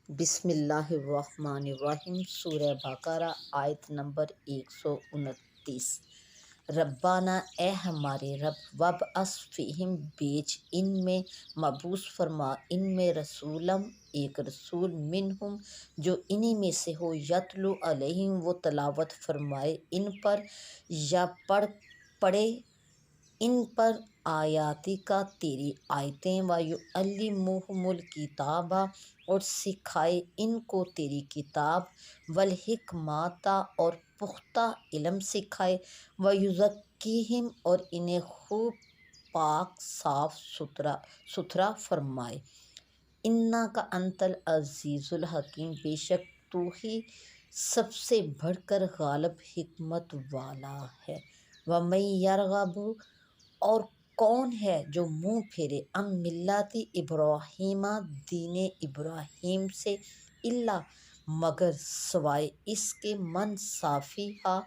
بسم اللہ الرحمن الرحیم۔ سورہ بقرہ آیت نمبر 129۔ ربنا اے ہمارے رب، وابعث فیہم بیچ ان میں، مبعوث فرما ان میں، رسولم ایک رسول، منہم جو انہی میں سے ہو، یتلو علیہم وہ تلاوت فرمائے ان پر، یا پڑھے ان پر آیاتی کا تیری آیتیں، وَيُعَلِّمُهُمُ الْكِتَابَ اور سکھائے ان کو تیری کتاب، وَالْحِکْمَةَ اور پختہ علم سکھائے، وَيُزَکِّیہم اور انہیں خوب پاک صاف ستھرا فرمائے۔ اِنَّکَ انتَ العزیز الحکیم، بے شک تو ہی سب سے بڑھ کر غالب حکمت والا ہے۔ وَمَن یرغب اور کون ہے جو منہ پھیرے، عن ملت ابراہیم دین ابراہیم سے، الا مگر سوائے اس کے، من سفیہا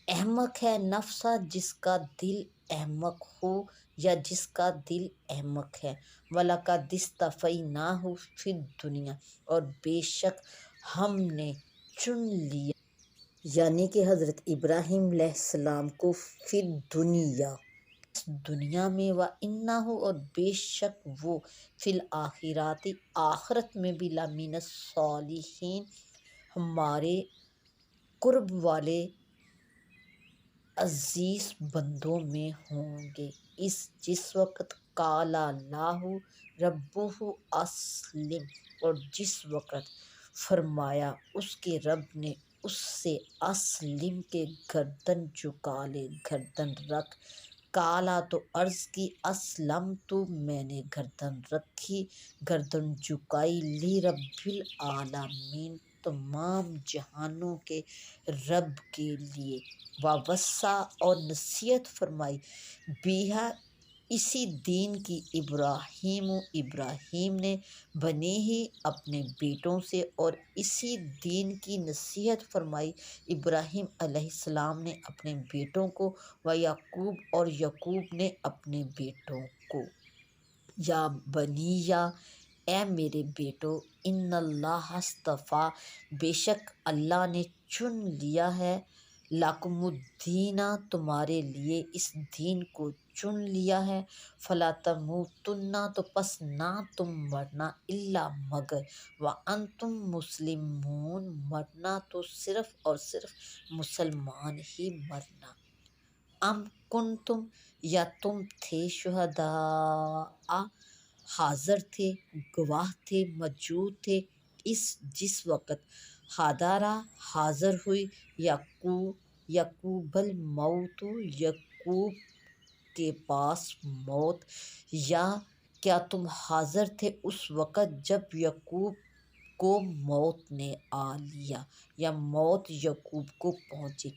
احمق ہے، نفسہ جس کا دل احمق ہو یا جس کا دل احمق ہے، وَلَقَدِ اصْطَفَیْنَاہُ فِی الدُّنْیَا اور بے شک ہم نے چن لیا یعنی کہ حضرت ابراہیم علیہ السلام کو، فی الدنیا اس دنیا میں، وَإِنَّهُ اور بے شک وہ، فی الآخرۃ آخرت میں بھی، لَمِنَ الصالحین ہمارے قرب والے عزیز بندوں میں ہوں گے۔ جس وقت قال اللہ ربہ اسلم اور جس وقت فرمایا اس کے رب نے اس سے، اسلم کے گردن جھکا لے، گردن رکھ، قالا تو عرض کی، اسلمت میں نے گردن رکھی، گردن جھکائی، لرب العالمین تمام جہانوں کے رب کے لیے، ووصّیٰ اور نصیحت فرمائی، بہا اسی دین کی، ابراہیم نے، بنیہ اپنے بیٹوں سے، اور اسی دین کی نصیحت فرمائی ابراہیم علیہ السلام نے اپنے بیٹوں کو، ویعقوب اور یعقوب نے اپنے بیٹوں کو، یا بنیّ اے میرے بیٹو، ان اللہ اصطفیٰ بے شک اللہ نے چن لیا ہے، لکم الدین تمہارے لیے اس دین کو چن لیا ہے، فلا تموتن تو پس نہ تم مرنا، الا مگر، وانتم مسلمون مرنا تو صرف اور صرف مسلمان ہی مرنا۔ ام کنتم یا تم تھے، شہداء حاضر تھے، گواہ تھے، موجود تھے، جس وقت حضر حاضر ہوئی، یعقوب الموت یعقوب کے پاس موت، یا کیا تم حاضر تھے اس وقت جب یعقوب کو موت نے آ لیا، یا موت یعقوب کو پہنچی،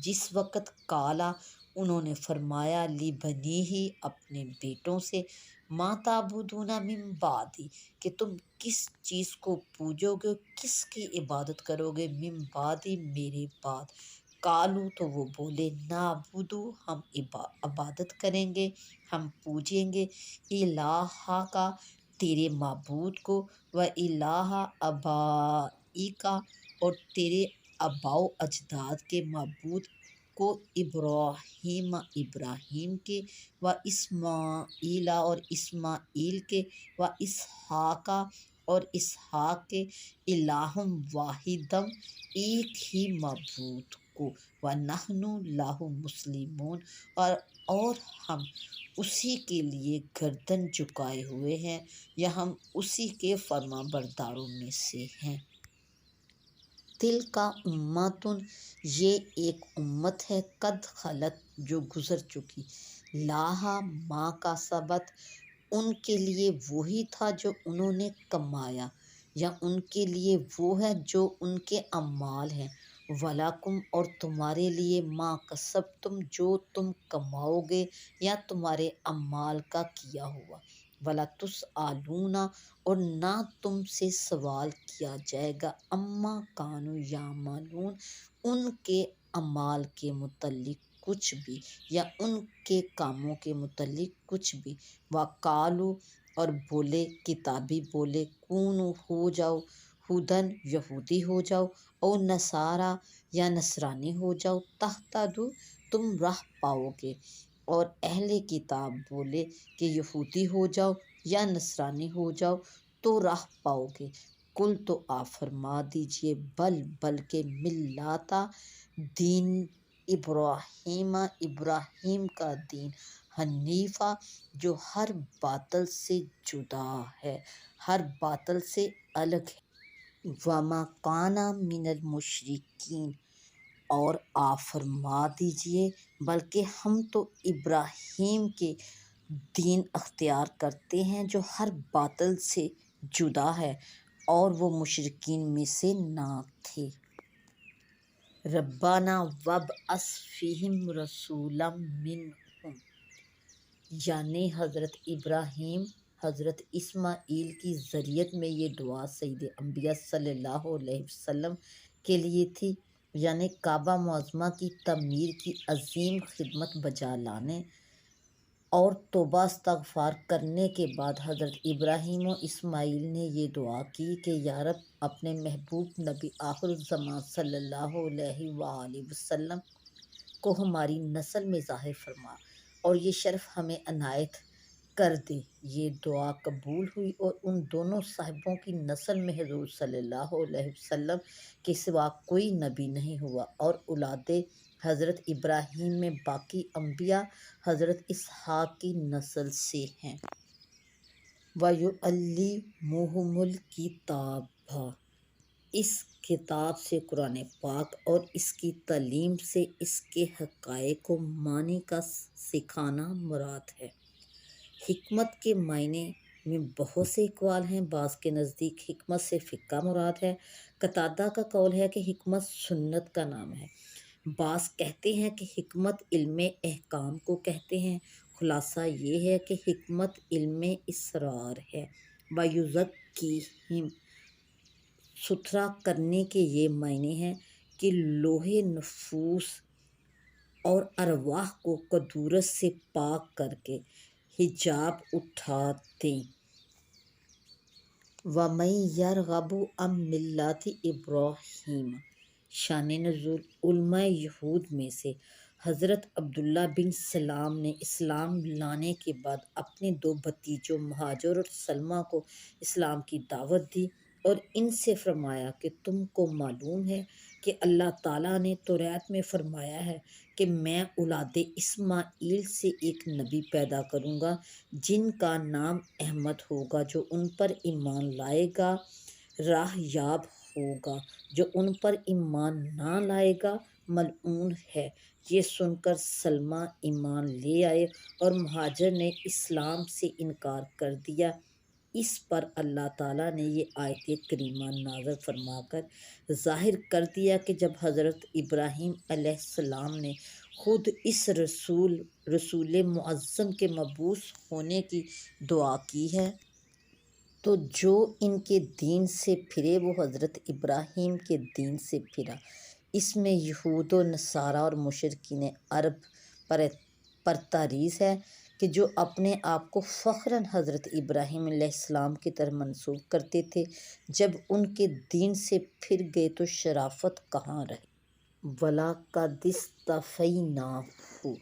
جس وقت قالا انہوں نے فرمایا، لبنیہ اپنے بیٹوں سے، ما تعبدون من بعدی کہ تم کس چیز کو پوجو گے، کس کی عبادت کرو گے، من بعدی میرے بعد، قالوا تو وہ بولے، نعبد ہم عبادت کریں گے، ہم پوجیں گے، الہٰک تیرے معبود کو، و الہ آبائک اور تیرے آباء و اجداد کے معبود کو، ابراہیم کے، و اسماعیل اور اسماعیل کے، و اسحاق اور اسحاق کے، الہ واحد ایک ہی معبود کو، ونحن لہ مسلمون اور ہم اسی کے لیے گردن جھکائے ہوئے ہیں، یا ہم اسی کے فرما برداروں میں سے ہیں۔ تلک امۃ یہ ایک امت ہے، قد خلت جو گزر چکی، لہا ما کسبت ان کے لیے وہی تھا جو انہوں نے کمایا، یا ان کے لیے وہ ہے جو ان کے اعمال ہیں، ولکم اور تمہارے لیے، ما کسبتم جو تم کماؤ گے یا تمہارے اعمال کا کیا ہوا، ولا تسألون اور نہ تم سے سوال کیا جائے گا، عما کانوا یعملون ان کے اعمال کے متعلق کچھ بھی، یا ان کے کاموں کے متعلق کچھ بھی، وقالوا اور بولے کتابی بولے کونو ہو جاؤ ہدن یہودی ہو جاؤ او نصارا یا نصرانی ہو جاؤ تہتدوا تم راہ پاؤ گے، اور اہل کتاب بولے کہ یہودی ہو جاؤ یا نصرانی ہو جاؤ تو راہ پاؤ گے۔ کل تو آپ فرما دیجئے بلکہ ملاتا دین ابراہیم کا دین حنیفہ جو ہر باطل سے جدا ہے، ہر باطل سے الگ ہے۔ وما کان من المشرکین، اور آپ فرما دیجئے بلکہ ہم تو ابراہیم کے دین اختیار کرتے ہیں جو ہر باطل سے جدا ہے اور وہ مشرکین میں سے نہ تھے۔ ربنا وابعث فیہم رسولا منہم، یعنی حضرت ابراہیم حضرت اسماعیل کی ذریت میں یہ دعا سید انبیاء صلی اللہ علیہ وسلم کے لیے تھی، یعنی کعبہ معظمہ کی تعمیر کی عظیم خدمت بجا لانے اور توبہ استغفار کرنے کے بعد حضرت ابراہیم و اسماعیل نے یہ دعا کی کہ یا رب اپنے محبوب نبی آخر الزمان صلی اللہ علیہ وآلہ وسلم کو ہماری نسل میں ظاہر فرما اور یہ شرف ہمیں عنایت کر دے۔ یہ دعا قبول ہوئی اور ان دونوں صاحبوں کی نسل میں حضور صلی اللہ علیہ وسلم کے سوا کوئی نبی نہیں ہوا، اور اولاد حضرت ابراہیم میں باقی انبیاء حضرت اسحاق کی نسل سے ہیں۔ وَيُعَلِّمُهُمُ الْكِتَابَ، اس کتاب سے قرآن پاک اور اس کی تعلیم سے اس کے حقائق و معنی کا سکھانا مراد ہے۔ حکمت کے معنی میں بہت سے اقوال ہیں، بعض کے نزدیک حکمت سے فقہ مراد ہے۔ قتادہ کا قول ہے کہ حکمت سنت کا نام ہے۔ بعض کہتے ہیں کہ حکمت علم احکام کو کہتے ہیں۔ خلاصہ یہ ہے کہ حکمت علم اسرار ہے۔ وَيُزَكِّيهِمْ، ستھرا کرنے کے یہ معنی ہیں کہ لوح نفوس اور ارواح کو کدورت سے پاک کر کے حجاب اٹھا دیں۔ وَمَن يَرْغَبُ عَن مِّلَّةِ إِبْرَاهِيمَ، شان نزول، علماء یہود میں سے حضرت عبداللہ بن سلام نے اسلام لانے کے بعد اپنے دو بھتیجوں مہاجر اور سلمہ کو اسلام کی دعوت دی اور ان سے فرمایا کہ تم کو معلوم ہے کہ اللہ تعالیٰ نے توریت میں فرمایا ہے کہ میں اولاد اسماعیل سے ایک نبی پیدا کروں گا جن کا نام احمد ہوگا، جو ان پر ایمان لائے گا راہ یاب ہوگا، جو ان پر ایمان نہ لائے گا ملعون ہے۔ یہ سن کر سلمہ ایمان لے آئے اور مہاجر نے اسلام سے انکار کر دیا۔ اس پر اللہ تعالیٰ نے یہ آیت کریمہ نازل فرما کر ظاہر کر دیا کہ جب حضرت ابراہیم علیہ السلام نے خود اس رسول معظم کے مبعوث ہونے کی دعا کی ہے تو جو ان کے دین سے پھرے وہ حضرت ابراہیم کے دین سے پھرا۔ اس میں یہود و نصارہ اور مشرکین عرب پر تحریض ہے کہ جو اپنے آپ کو فخراً حضرت ابراہیم علیہ السلام کی طرف منسوب کرتے تھے، جب ان کے دین سے پھر گئے تو شرافت کہاں رہی۔ وَلَقَدِ اصْطَفَيْنَاهُ،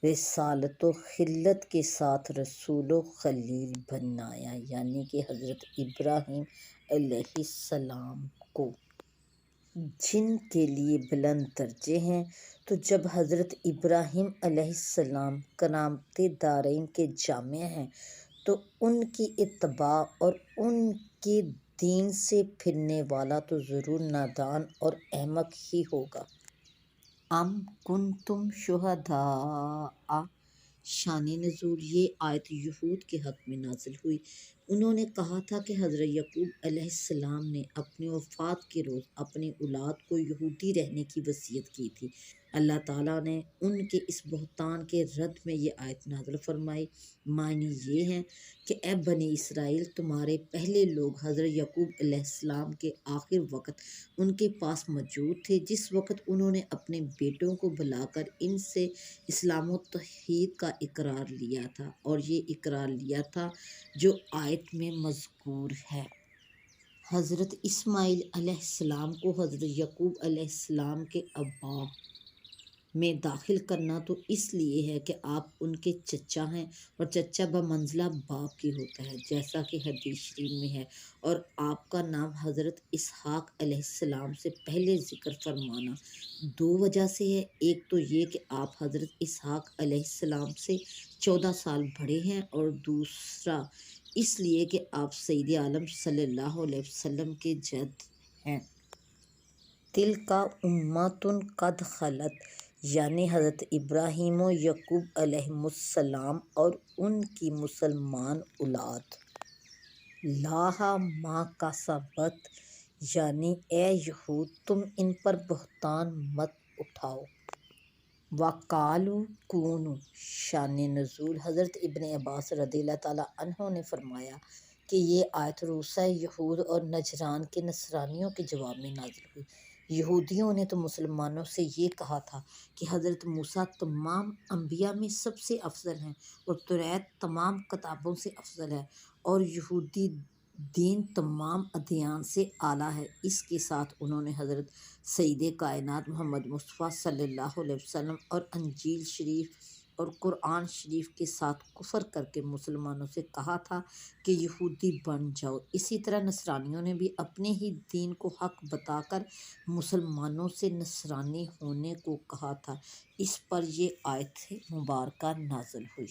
رسالت و خلت کے ساتھ رسول و خلیل بنایا، یعنی کہ حضرت ابراہیم علیہ السلام کو، جن کے لیے بلند درجے ہیں۔ تو جب حضرت ابراہیم علیہ السلام کرامت دارین کے جامع ہیں تو ان کی اتباع اور ان کے دین سے پھرنے والا تو ضرور نادان اور احمق ہی ہوگا۔ ام کنتم شہداء، شان نزول، یہ آیت یہود کے حق میں نازل ہوئی۔ انہوں نے کہا تھا کہ حضرت یعقوب علیہ السلام نے اپنی وفات کے روز اپنی اولاد کو یہودی رہنے کی وصیت کی تھی۔ اللہ تعالیٰ نے ان کے اس بہتان کے رد میں یہ آیت نازل فرمائی۔ معنی یہ ہے کہ اے بنی اسرائیل، تمہارے پہلے لوگ حضرت یعقوب علیہ السلام کے آخر وقت ان کے پاس موجود تھے، جس وقت انہوں نے اپنے بیٹوں کو بلا کر ان سے اسلام و توحید کا اقرار لیا تھا، اور یہ اقرار لیا تھا جو آیت میں مذکور ہے۔ حضرت اسماعیل علیہ السلام کو حضرت یعقوب علیہ السلام کے آباء میں داخل کرنا تو اس لیے ہے کہ آپ ان کے چچا ہیں، اور چچا بمنزلہ باپ کی ہوتا ہے، جیسا کہ حدیث شریف میں ہے، اور آپ کا نام حضرت اسحاق علیہ السلام سے پہلے ذکر فرمانا دو وجہ سے ہے۔ ایک تو یہ کہ آپ حضرت اسحاق علیہ السلام سے 14 سال بڑے ہیں، اور دوسرا اس لیے کہ آپ سید عالم صلی اللہ علیہ وسلم کے جد ہیں۔ تِلْکَ اُمَّةٌ قَدْ خَلَت، یعنی حضرت ابراہیم و یعقوب علیہم السلام اور ان کی مسلمان اولاد، لَہَا مَا کَسَبَتْ، یعنی اے یہود تم ان پر بہتان مت اٹھاؤ۔ وَقَالُوا كُونُوا، شان نزول حضرت ابن عباس رضی اللہ تعالیٰ عنہ نے فرمایا کہ یہ آیت روسا یہود اور نجران کے نصرانیوں کے جواب میں نازل ہوئی۔ یہودیوں نے تو مسلمانوں سے یہ کہا تھا کہ حضرت موسیٰ تمام انبیاء میں سب سے افضل ہیں، اور توریت تمام کتابوں سے افضل ہے، اور یہودی دین تمام ادیان سے اعلیٰ ہے۔ اس کے ساتھ انہوں نے حضرت سید کائنات محمد مصطفیٰ صلی اللہ علیہ وسلم اور انجیل شریف اور قرآن شریف کے ساتھ کفر کر کے مسلمانوں سے کہا تھا کہ یہودی بن جاؤ۔ اسی طرح نصرانیوں نے بھی اپنے ہی دین کو حق بتا کر مسلمانوں سے نصرانی ہونے کو کہا تھا۔ اس پر یہ آیت مبارکہ نازل ہوئی۔